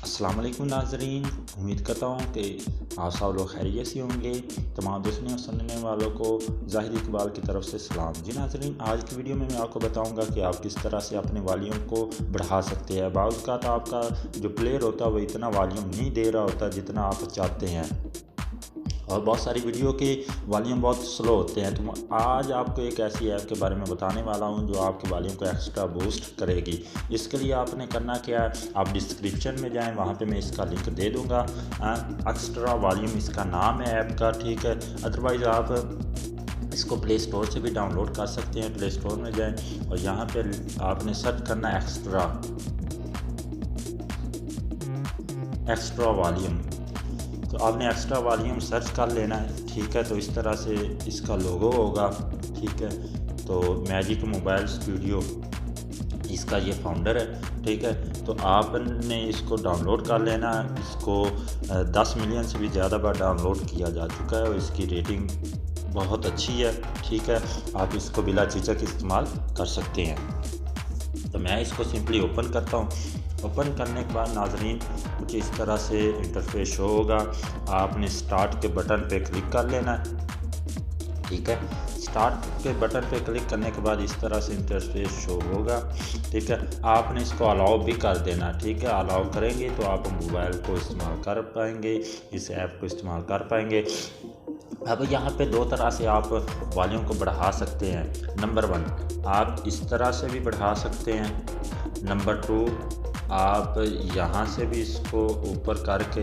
अस्सलाम वालेकुम नाज़रीन, उम्मीद करता हूँ कि आप सब लोग खैरियत से होंगे। तमाम देखने और सुनने वालों को ज़ाहिद इकबाल की तरफ से सलाम। जी नाज़रीन, आज की वीडियो में मैं आपको बताऊँगा कि आप किस तरह से अपने वॉल्यूम को बढ़ा सकते हैं। बाज़ का तो आपका जो प्लेयर होता है वो इतना वॉल्यूम नहीं दे रहा होता जितना आप चाहते हैं, और बहुत सारी वीडियो के वॉल्यूम बहुत स्लो होते हैं। तो आज आपको एक ऐसी ऐप के बारे में बताने वाला हूं जो आपके वॉल्यूम को एक्स्ट्रा बूस्ट करेगी। इसके लिए आपने करना क्या है, आप डिस्क्रिप्शन में जाएं, वहां पे मैं इसका लिंक दे दूंगा। एक्स्ट्रा वॉल्यूम इसका नाम है ऐप का, ठीक है। अदरवाइज़ आप इसको प्ले स्टोर से भी डाउनलोड कर सकते हैं। प्ले स्टोर में जाएँ और यहाँ पर आपने सर्च करना है एक्स्ट्रा वॉल्यूम। तो आपने एक्स्ट्रा वॉल्यूम सर्च कर लेना है, ठीक है। तो इस तरह से इसका लोगो होगा, ठीक है। तो मैजिक मोबाइल स्टूडियो इसका ये फाउंडर है, ठीक है। तो आपने इसको डाउनलोड कर लेना है। इसको 10 मिलियन से भी ज़्यादा बार डाउनलोड किया जा चुका है और इसकी रेटिंग बहुत अच्छी है, ठीक है। आप इसको बिला झिझक इस्तेमाल कर सकते हैं। तो मैं इसको सिंपली ओपन करता हूँ। ओपन करने के बाद नाज़रीन कुछ इस तरह से इंटरफेस शो होगा। आपने स्टार्ट के बटन पे क्लिक कर लेना है, ठीक है। स्टार्ट के बटन पे क्लिक करने के बाद इस तरह से इंटरफेस शो होगा, ठीक है। आपने इसको अलाउ भी कर देना, ठीक है। अलाउ करेंगे तो आप मोबाइल को इस्तेमाल कर पाएंगे, इस ऐप को इस्तेमाल कर पाएंगे। अब यहाँ पे दो तरह से आप वॉल्यूम को बढ़ा सकते हैं। नंबर 1, आप इस तरह से भी बढ़ा सकते हैं। नंबर 2, आप यहाँ से भी इसको ऊपर करके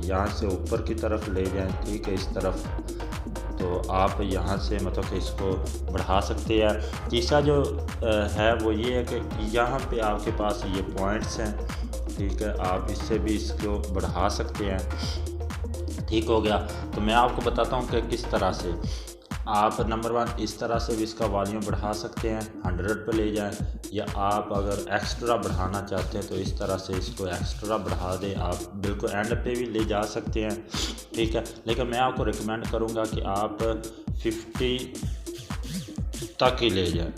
यहाँ से ऊपर की तरफ ले जाएं, ठीक है, इस तरफ। तो आप यहाँ से मतलब कि इसको बढ़ा सकते हैं। तीसरा जो है वो ये है कि यहाँ पे आपके पास ये पॉइंट्स हैं, ठीक है। आप इससे भी इसको बढ़ा सकते हैं, ठीक हो गया। तो मैं आपको बताता हूँ कि किस तरह से आप नंबर 1 इस तरह से भी इसका वॉल्यूम बढ़ा सकते हैं, 100 पे ले जाएं। या आप अगर एक्स्ट्रा बढ़ाना चाहते हैं तो इस तरह से इसको एक्स्ट्रा बढ़ा दें। आप बिल्कुल एंड पे भी ले जा सकते हैं, ठीक है। लेकिन मैं आपको रिकमेंड करूंगा कि आप 50 तक ही ले जाएं,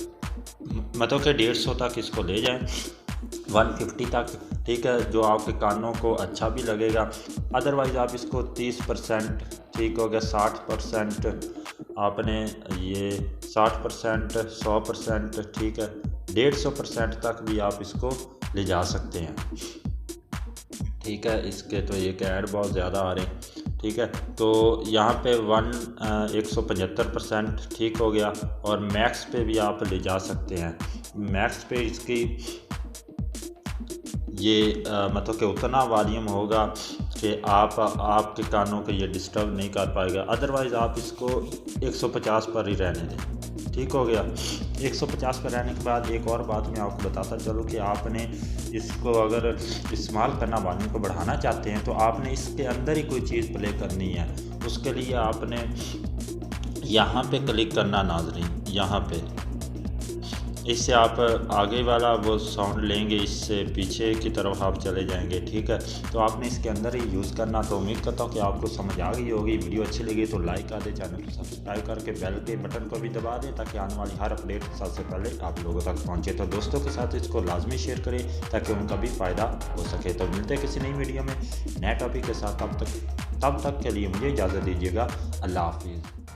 मतलब कि 150 तक इसको ले जाएं, 150 तक, ठीक है, जो आपके कानों को अच्छा भी लगेगा। अदरवाइज़ आप इसको 30%, ठीक हो गया, 60% आपने ये 60%, 100%, ठीक है, 150% तक भी आप इसको ले जा सकते हैं, ठीक है। इसके तो एक ऐड बहुत ज़्यादा आ रहे हैं, ठीक है। तो यहाँ पे 175%, ठीक हो गया। और मैक्स पे भी आप ले जा सकते हैं। मैक्स पे इसकी ये मतलब कि उतना वॉल्यूम होगा कि आपके कानों को ये डिस्टर्ब नहीं कर पाएगा। अदरवाइज़ आप इसको 150 पर ही रहने दें, ठीक हो गया। 150 पर रहने के बाद एक और बात मैं आपको बताता चलूँ कि आपने इसको अगर इस्तेमाल करना, वॉल्यूम को बढ़ाना चाहते हैं, तो आपने इसके अंदर ही कोई चीज़ प्ले करनी है। उसके लिए आपने यहाँ पे क्लिक करना नाज़रीन, यहाँ पे। इससे आप आगे वाला वो साउंड लेंगे, इससे पीछे की तरफ आप चले जाएंगे, ठीक है। तो आपने इसके अंदर ही यूज़ करना। तो उम्मीद करता हूँ कि आपको समझ आ गई होगी। वीडियो अच्छी लगी तो लाइक कर दें, चैनल को सब्सक्राइब करके बेल के बटन को भी दबा दें ताकि आने वाली हर अपडेट सबसे पहले आप लोगों तक पहुँचे। तो दोस्तों के साथ इसको लाजमी शेयर करें ताकि उनका भी फ़ायदा हो सके। तो मिलते हैं किसी नई वीडियो में नए टॉपिक के साथ। तब तक के लिए मुझे इजाज़त दीजिएगा। अल्लाह हाफिज़।